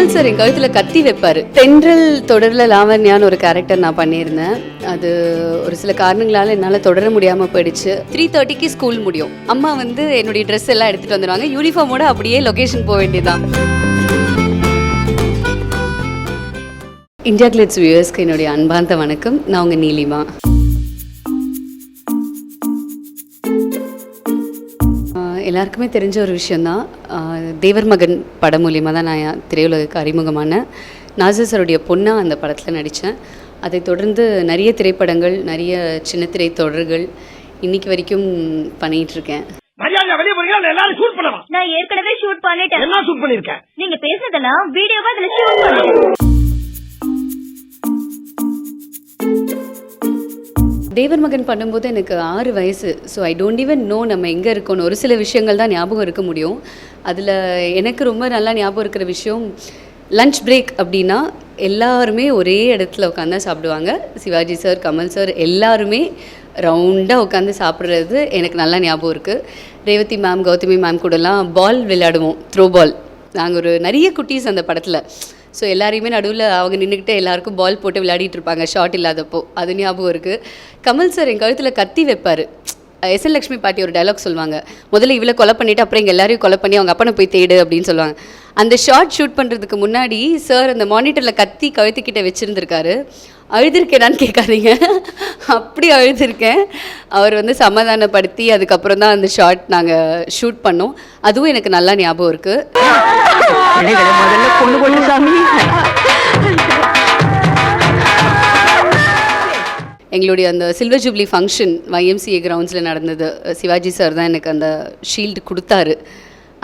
Kamal sir என் கழுத்தில் கத்தி வைப்பார். தென்றல் தொடரில் லாவண்யான்னு ஒரு கேரக்டர் நான் பண்ணியிருந்தேன். அது ஒரு சில காரணங்களால் என்னால் தொடர முடியாமல் போயிடுச்சு. 3:30க்கு ஸ்கூல் முடியும். அம்மா வந்து என்னுடைய ட்ரெஸ் எல்லாம் எடுத்துகிட்டு வந்துடுவாங்க. யூனிஃபார்மோட அப்படியே லொக்கேஷன் போக வேண்டியதுதான். இந்தியா கிளிட்ஸ் வியூவர்ஸ்க்கு என்னுடைய அன்பார்ந்த வணக்கம். நான் உங்கள் நீலிமா. எல்லாருக்குமே தெரிஞ்ச ஒரு விஷயந்தான், தேவர் மகன் படம் மூலியமாக தான் நான் திரையுலகுக்கு அறிமுகமான நாசர் சாருடைய பொண்ணாக அந்த படத்தில் நடித்தேன். அதை தொடர்ந்து நிறைய திரைப்படங்கள், நிறைய சின்ன திரை தொடர்கள் இன்னைக்கு வரைக்கும் பண்ணிகிட்ருக்கேன். நான் ஏற்கனவே ஷூட் பண்ணிட்டேன். என்ன ஷூட் பண்ணிருக்கேன்? நீங்க பேசுனதெல்லாம் வீடியோவா அதுல ஷூட் பண்ணிட்டேன். தேவர் மகன் பண்ணும்போது எனக்கு 6 வயசு. So I don't even know நம்ம எங்கே இருக்கோன்னு. ஒரு சில விஷயங்கள் தான் ஞாபகம் இருக்க முடியும். அதில் எனக்கு ரொம்ப நல்லா ஞாபகம் இருக்கிற விஷயம், லன்ச் பிரேக் அப்படின்னா எல்லாருமே ஒரே இடத்துல உட்காந்து சாப்பிடுவாங்க. சிவாஜி சார், கமல் சார் எல்லாருமே ரவுண்டாக உட்காந்து சாப்பிட்றது எனக்கு நல்லா ஞாபகம் இருக்குது. ரேவதி மேம், கௌதமி மேம் கூடலாம் பால் விளையாடுவோம், த்ரோ பால். நாங்கள் ஒரு நிறைய குட்டீஸ் அந்த படத்தில். ஸோ எல்லாரையுமே நடுவில் அவங்க நின்றுக்கிட்டே எல்லாருக்கும் பால் போட்டு விளையாடிட்டு இருப்பாங்க ஷார்ட் இல்லாதப்போ. அது ஞாபகம் இருக்குது. கமல் சார் என் கழுத்தில் கத்தி வைப்பார். எஸ்எல் லக்ஷ்மி பாட்டி ஒரு டைலாக் சொல்லுவாங்க, முதல்ல இவ்வளோ கொலை பண்ணிவிட்டு அப்புறம் எங்கள் எல்லாரையும் கொலை பண்ணி அவங்க அப்பனை போய் தேடு அப்படின்னு சொல்லுவாங்க. அந்த ஷார்ட் ஷூட் பண்ணுறதுக்கு முன்னாடி சார் அந்த மானிட்டரில் கத்தி கழுத்துக்கிட்ட வச்சுருந்துருக்காரு. அழுதுருக்கேனான்னு கேட்காதீங்க, அப்படி அழுதுருக்கேன். அவர் வந்து சமாதானப்படுத்தி அதுக்கப்புறம் தான் அந்த ஷார்ட் நாங்கள் ஷூட் பண்ணோம். அதுவும் எனக்கு நல்லா ஞாபகம் இருக்குது. எங்களுடைய அந்த சில்வர் ஜூப்ளி ஃபங்க்ஷன் YMCA கிரவுண்ட்ஸில் நடந்தது. சிவாஜி சார் தான் எனக்கு அந்த ஷீல்டு கொடுத்தாரு.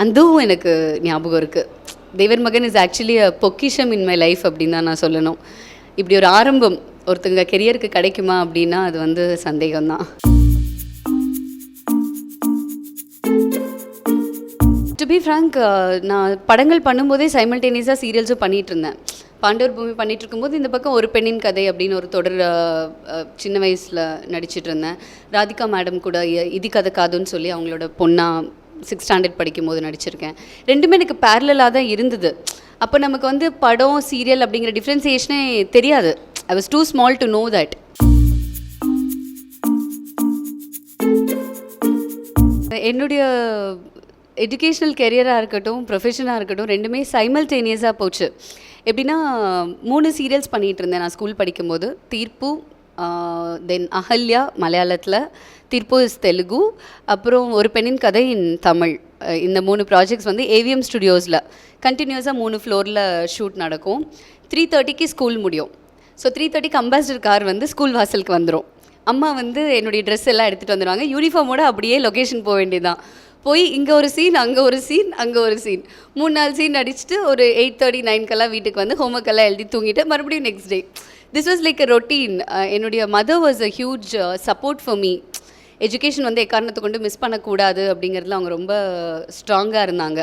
அதுவும் எனக்கு ஞாபகம் இருக்குது. தேவர் மகன் இஸ் ஆக்சுவலி அ பொக்கிஷம் இன் மை லைஃப் அப்படின்னு தான் நான் சொல்லணும். இப்படி ஒரு ஆரம்பம் ஒருத்தங்க கெரியருக்கு கிடைக்குமா அப்படின்னா அது வந்து சந்தேகம்தான். டு பி ஃப்ராங்க், நான் படங்கள் பண்ணும்போதே சைமல்டேனியஸாக சீரியல்ஸும் பண்ணிகிட்டு இருந்தேன். பாண்டவர் பூமி பண்ணிகிட்டு இருக்கும்போது இந்த பக்கம் ஒரு பெண்ணின் கதை அப்படின்னு ஒரு தொடர் சின்ன வயசில் நடிச்சிட்டு இருந்தேன். ராதிகா மேடம் கூட இது கதை காதுன்னு சொல்லி அவங்களோட பொண்ணாக 6th ஸ்டாண்டர்ட் படிக்கும்போது நடிச்சிருக்கேன். ரெண்டுமே எனக்கு பேரலாக தான் இருந்தது. அப்போ நமக்கு வந்து படம், சீரியல் அப்படிங்கிற டிஃப்ரென்சியேஷனே தெரியாது. I was too small to know that. என்னுடைய எஜுகேஷ்னல் கெரியராக இருக்கட்டும், ப்ரொஃபஷனாக இருக்கட்டும், ரெண்டுமே சைமல்டேனியஸாக போச்சு. எப்படின்னா 3 சீரியல்ஸ் பண்ணிகிட்டு இருந்தேன் நான் ஸ்கூல் படிக்கும்போது. தீர்ப்பு, தென் அகல்யா மலையாளத்தில், தீர்ப்பு இஸ் தெலுங்கு, அப்புறம் ஒரு பெண்ணின் கதை இன் தமிழ். இந்த 3 ப்ராஜெக்ட்ஸ் வந்து AVM ஸ்டுடியோஸில் கண்டினியூஸாக 3 ஃப்ளோரில் ஷூட் நடக்கும். 3:30க்கு ஸ்கூல் முடியும். ஸோ 3:30க்கு அம்பாசிடர் கார் வந்து ஸ்கூல் வாசலுக்கு வந்துடும். அம்மா வந்து என்னுடைய ட்ரெஸ் எல்லாம் எடுத்துகிட்டு வந்துடுவாங்க. யூனிஃபார்மோட அப்படியே லொக்கேஷன் போக வேண்டியதுதான். போய் இங்கே ஒரு சீன், அங்கே ஒரு சீன், அங்கே ஒரு சீன், 3-4 சீன் அடிச்சுட்டு ஒரு 8:30, 9க்கெல்லாம் வீட்டுக்கு வந்து ஹோம்ஒர்க் எல்லாம் எழுதி தூங்கிட்டு மறுபடியும் next day. This was like a routine. என்னுடைய mother was a huge support for me. Education வந்து எக்காரணத்தை கொண்டு மிஸ் பண்ணக்கூடாது அப்படிங்கிறதுல அவங்க ரொம்ப ஸ்ட்ராங்காக இருந்தாங்க.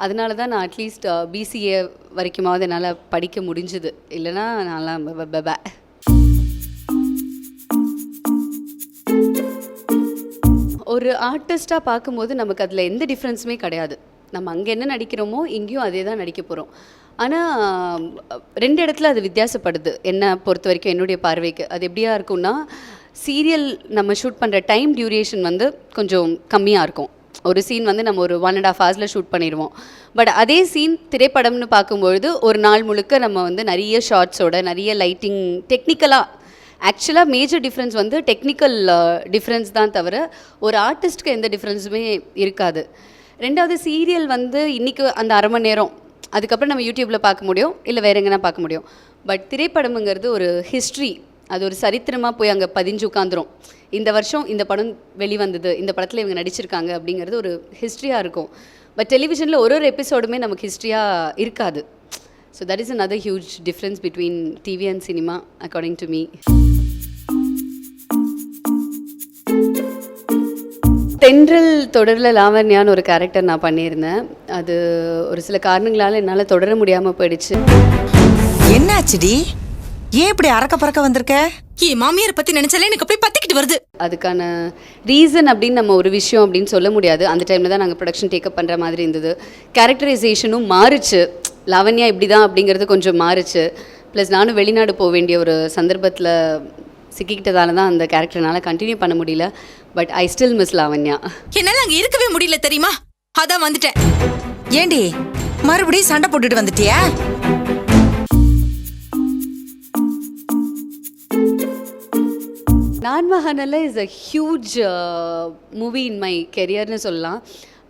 அதனால தான் நான் அட்லீஸ்ட் BCA வரைக்குமாவது என்னால் படிக்க முடிஞ்சுது. இல்லைனா நான்லாம் பே. ஒரு ஆர்டிஸ்ட்டாக பார்க்கும்போது நமக்கு அதில் எந்த டிஃப்ரென்ஸுமே கிடையாது. நம்ம அங்கே என்ன நடிக்கிறோமோ இங்கேயும் அதே தான் நடிக்க போகிறோம். ஆனால் 2 இடத்துல அது வித்தியாசப்படுது என்னை பொறுத்த வரைக்கும். என்னுடைய பார்வைக்கு அது எப்படியா இருக்கும்னா, சீரியல் நம்ம ஷூட் பண்ணுற டைம் டியூரேஷன் வந்து கொஞ்சம் கம்மியாக இருக்கும். ஒரு சீன் வந்து நம்ம ஒரு 1.5 hours ஷூட் பண்ணிடுவோம். பட் அதே சீன் திரைப்படம்னு பார்க்கும்பொழுது ஒரு நாள் முழுக்க நம்ம வந்து நிறைய ஷார்ட்ஸோட, நிறைய லைட்டிங், டெக்னிக்கலாக ஆக்சுவலாக மேஜர் டிஃப்ரென்ஸ் வந்து டெக்னிக்கல் டிஃப்ரென்ஸ் தான் தவிர ஒரு ஆர்டிஸ்ட்டுக்கு எந்த டிஃப்ரென்ஸுமே இருக்காது. 2வது சீரியல் வந்து இன்றைக்கி அந்த 1/2 மணி நேரம், அதுக்கப்புறம் நம்ம யூடியூப்பில் பார்க்க முடியும், இல்லை வேறு எங்கன்னா பார்க்க முடியும். பட் திரைப்படம்ங்கிறது ஒரு ஹிஸ்ட்ரி. அது ஒரு சரித்திரமாக போய் அங்கே பதிஞ்சு உட்காந்துரும். இந்த வருஷம் இந்த படம் வெளிவந்தது, இந்த படத்தில் இவங்க நடிச்சிருக்காங்க அப்படிங்கிறது ஒரு ஹிஸ்ட்ரியாக இருக்கும். பட் டெலிவிஷனில் ஒரு எபிசோடுமே நமக்கு ஹிஸ்ட்ரியாக இருக்காது. So that is another huge difference between TV and cinema according to me. தென்றல் தொடரில் லாவண்யான்னு ஒரு கேரக்டர் நான் பண்ணியிருந்தேன். அது ஒரு சில காரணங்களால் என்னால் தொடர முடியாமல் போயிடுச்சு. என்னாச்சுடி? ஏன் இப்படி அறக்க பறக்க வந்திருக்க? என் மாமியாரை பத்தி நினைச்சாலே எனக்கு அப்படியே பத்திக்கிட்டு வருது. அதுக்கான ரீசன் அப்படின்னு நம்ம ஒரு விஷயம் அப்படின்னு சொல்ல முடியாது. அந்த டைமில் தான் நாங்கள் ப்ரொடக்ஷன் டேக்கப் பண்ணுற மாதிரி இருந்தது. கேரக்டரைசேஷனும் மாறுச்சு. லாவண்யா இப்படி தான் அப்படிங்கிறது கொஞ்சம் மாறுச்சு. ப்ளஸ் நானும் வெளிநாடு போக வேண்டிய ஒரு சந்தர்ப்பத்தில் சிக்கிக்கிட்டதால தான் அந்த கேரக்டர்னால கண்டினியூ பண்ண முடியல. But I still miss Lavanya. என்னால அங்க இருக்கவே முடியல தெரியுமா, அதான் வந்துட்டேன். ஏண்டி மறுபடியும் சண்டை போட்டுட்டு வந்துட்டியா? நான் மகாநல்ல is a huge movie in my கெரியர்னு சொல்லலாம்.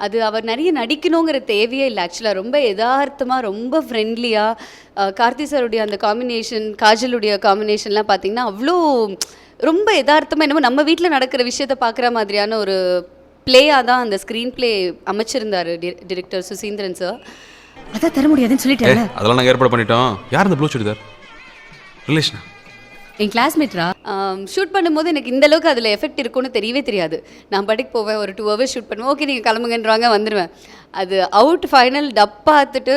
அது அவர் நிறைய நடிக்கணுங்கிற தேவையே இல்லை. ஆக்சுவலாக ரொம்ப யதார்த்தமாக, ரொம்ப ஃப்ரெண்ட்லியாக, கார்த்தி சாருடைய அந்த காம்பினேஷன், காஜலுடைய காம்பினேஷன்லாம் பார்த்திங்கன்னா அவ்வளோ ரொம்ப யதார்த்தமாக, என்னமோ நம்ம வீட்டில் நடக்கிற விஷயத்தை பார்க்குற மாதிரியான ஒரு பிளேயாக தான் அந்த ஸ்க்ரீன் பிளே அமைச்சிருந்தார் டிரெக்டர் சுசீந்திரன் சார். அதான் தர முடியாதுன்னு சொல்லிட்டேன். அதெல்லாம் நாங்கள் ஏற்பாடு பண்ணிட்டோம். யார் இந்த ப்ளூ சுடிதார்? ரிலேஷனா? என் கிளாஸ்மேட்ரா. ஷூட் பண்ணும்போது எனக்கு இந்த அளவுக்கு அதில் எஃபெக்ட் இருக்குன்னு தெரியவே தெரியாது. நான் பாட்டுக்கு போவேன், ஒரு 2 hours ஷூட் பண்ணுவேன், ஓகே நீங்கள் கிளம்புங்கன்றாங்க, வந்துடுவேன். அது அவுட் ஃபைனல் டப் பார்த்துட்டு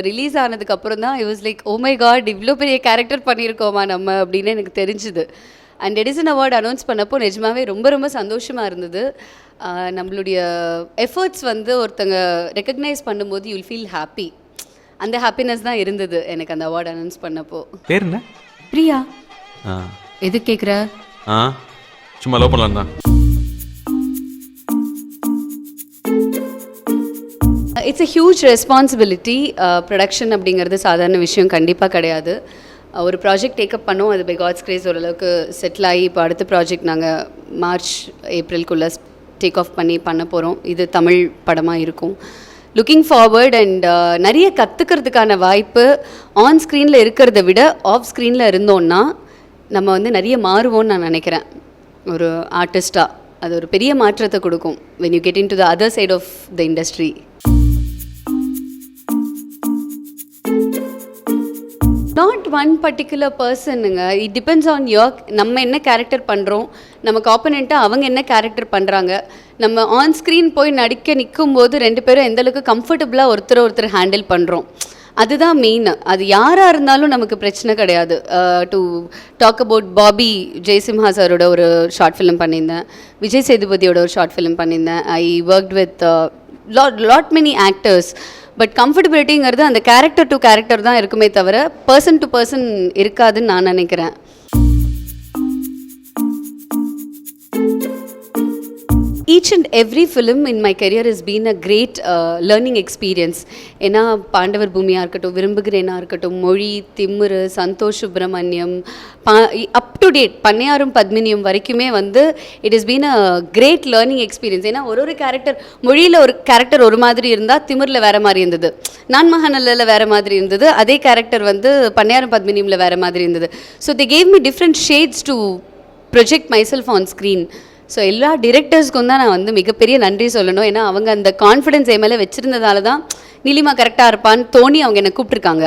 ரிலீஸ் ஆனதுக்கப்புறம் தான் I was like, oh my god, இவ்வளோ பெரிய கேரக்டர் பண்ணியிருக்கோமா நம்ம அப்படின்னு எனக்கு தெரிஞ்சுது. அண்ட் எடிசன் அவார்டு அனௌன்ஸ் பண்ணப்போ நிஜமாவே ரொம்ப ரொம்ப சந்தோஷமாக இருந்தது. நம்மளுடைய எஃபர்ட்ஸ் வந்து ஒருத்தங்க ரெக்கக்னைஸ் பண்ணும்போது யூல் ஃபீல் ஹாப்பி. அந்த ஹாப்பினஸ் தான் இருந்தது எனக்கு அந்த அவார்டு அனௌன்ஸ் பண்ணப்போ. பேர் என்ன? பிரியா. ஆ எது கேக்குற? ஆ சும்மா லவ் பண்ணலாம் தான். It's a huge responsibility. Production அப்படிங்கிறது சாதாரண விஷயம் கண்டிப்பாக கிடையாது. ஒரு ப்ராஜெக்ட் டேக்கப் பண்ணோம், அது பை காட்ஸ் கிரேஸ் ஓரளவுக்கு செட்டில் ஆகி இப்போ அடுத்த ப்ராஜெக்ட் நாங்கள் மார்ச் ஏப்ரல்குள்ளே டேக் ஆஃப் பண்ண போகிறோம். இது தமிழ் படமாக இருக்கும். லுக்கிங் ஃபார்வர்ட் அண்ட் நிறைய கற்றுக்கிறதுக்கான வாய்ப்பு ஆன் ஸ்க்ரீனில் இருக்கிறத விட ஆஃப் ஸ்க்ரீனில் இருந்தோன்னா நம்ம வந்து நிறைய மாறுவோம்னு நான் நினைக்கிறேன். ஒரு ஆர்டிஸ்டாக அது ஒரு பெரிய மாற்றத்தை கொடுக்கும் when you get into the other side of the industry. Not one particular பர்சனுங்க, இட் டிபெண்ட்ஸ் ஆன் யோர். நம்ம என்ன கேரக்டர் பண்ணுறோம், நமக்கு ஆப்போனண்ட்டாக அவங்க என்ன கேரக்டர் பண்ணுறாங்க, நம்ம ஆன் ஸ்க்ரீன் போய் நடிக்க நிற்கும்போது 2 பேரும் எந்தளவுக்கு கம்ஃபர்டபுளாக ஒருத்தர் ஹேண்டில் பண்ணுறோம், அதுதான் மெயின். அது யாராக இருந்தாலும் நமக்கு பிரச்சனை கிடையாது. To talk about Bobby Jayasimha சாரோட ஒரு ஷார்ட் ஃபிலிம் பண்ணியிருந்தேன், விஜய் சேதுபதியோட ஒரு ஷார்ட் ஃபிலிம் பண்ணியிருந்தேன். I worked with lot many actors. But கம்ஃபர்டபிலிட்டிங்கிறது அந்த கேரக்டர் டு கேரக்டர் தான் இருக்குமே தவிர பர்சன் டு பர்சன் இருக்காதுன்னு நான் நினைக்கிறேன். Each and every film in my career has been a great learning experience. ஏன்னா பாண்டவர் பூமியாக இருக்கட்டும், விரும்புகிறேனா இருக்கட்டும், Mozhi, Thimiru, Santosh Subramaniam, up to date பண்ணையாரும் பத்மினியும் வரைக்குமே வந்து it is been a great learning experience. ஏன்னா ஒரு கேரக்டர், மொழியில் ஒரு கேரக்டர் ஒரு மாதிரி இருந்தால் திமிரில் வேறு மாதிரி இருந்தது, நான் மகாநல்லில் வேறு மாதிரி இருந்தது, அதே கேரக்டர் வந்து பண்ணையாரும் பத்மினியமில் வேறு மாதிரி இருந்தது. So they gave me different shades to project my self on screen. So எல்லா டிரெக்டர்ஸ்க்கும் தான் நான் வந்து மிகப்பெரிய நன்றி சொல்லணும். ஏன்னா அவங்க அந்த கான்ஃபிடென்ஸ் என் மேலே வச்சுருந்ததால தான் நீலிமா கரெக்டாக இருப்பான்னு தோணி அவங்க என்னை கூப்பிட்ருக்காங்க.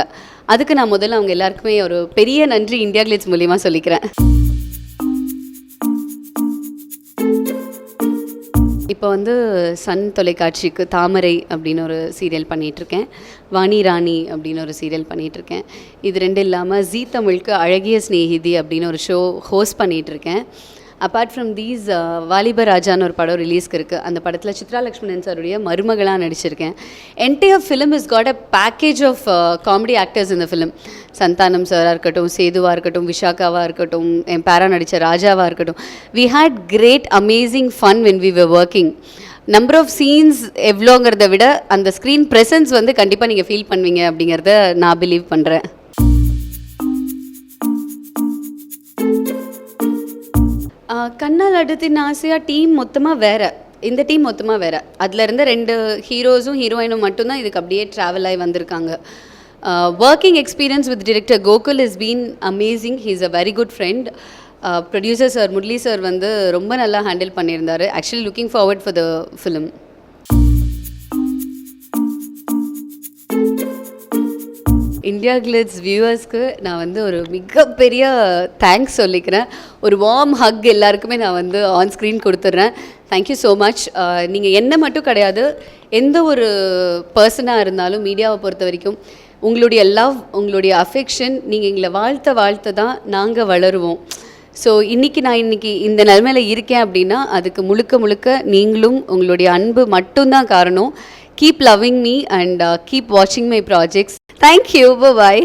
அதுக்கு நான் முதல்ல அவங்க எல்லாருக்குமே ஒரு பெரிய நன்றி இந்தியா கிளிட்ஸ் மூலிமா சொல்லிக்கிறேன். இப்போ வந்து சன் தொலைக்காட்சிக்கு தாமரை அப்படின்னு ஒரு சீரியல் பண்ணிகிட்ருக்கேன், வாணி ராணி அப்படின்னு ஒரு சீரியல் பண்ணிகிட்ருக்கேன். இது 2 இல்லாமல் ஜீ தமிழுக்கு அழகிய ஸ்நேகிதி அப்படின்னு ஒரு ஷோ ஹோஸ்ட் பண்ணிகிட்ருக்கேன். அப்பார்ட் ஃப்ரம் தீஸ் வாலிப ராஜான்னு ஒரு படம் ரிலீஸ்க்கு இருக்குது. அந்த படத்தில் சித்ரா லக்ஷ்மணன் சாருடைய மருமகளாக நடிச்சிருக்கேன். Entire film is got a package of comedy actors இந்த ஃபிலிம். சந்தானம் சாராக இருக்கட்டும், சேதுவாக இருக்கட்டும், விஷாக்காவாக இருக்கட்டும், என் பேரா நடித்த ராஜாவாக இருக்கட்டும், we had great amazing fun when we were working. Number of scenes எவ்வளோங்கிறத விட அந்த ஸ்க்ரீன் ப்ரெசன்ஸ் வந்து கண்டிப்பாக நீங்கள் ஃபீல் பண்ணுவீங்க அப்படிங்கிறத நான் பிலீவ் பண்ணுறேன். கண்ணால் அடுத்தின் ஆசையாக டீம் மொத்தமாக வேறு, இந்த டீம் மொத்தமாக வேறு. அதில் இருந்த 2 ஹீரோஸும் ஹீரோயினும் மட்டும்தான் இதுக்கு அப்படியே ட்ராவல் ஆகி வந்திருக்காங்க. Working experience with director Gokul is been amazing. He is a very good friend. Producer sir Murali sir வந்து ரொம்ப நல்லா ஹேண்டில் பண்ணியிருந்தார். Actually looking forward for the film. India glitz வியூவர்ஸ்க்கு நான் வந்து ஒரு மிகப்பெரிய தேங்க்ஸ் சொல்லிக்கிறேன். ஒரு வார்ம் ஹக் எல்லாருக்குமே நான் வந்து ஆன் ஸ்க்ரீன் கொடுத்துட்றேன். Thank you so much. நீங்கள் என்ன மட்டும் கிடையாது, எந்த ஒரு பர்சனாக இருந்தாலும் மீடியாவை பொறுத்த வரைக்கும் உங்களுடைய லவ், உங்களுடைய அஃபெக்ஷன், நீங்கள் எங்களை வாழ்த்த தான் நாங்கள் வளருவோம். ஸோ நான் இன்றைக்கி இந்த நிலைமையில் இருக்கேன் அப்படின்னா அதுக்கு முழுக்க நீங்களும் உங்களுடைய அன்பு மட்டும்தான் காரணம். Keep loving me and keep வாட்சிங் மை ப்ராஜெக்ட்ஸ். தேங்க்யூ. பாய்.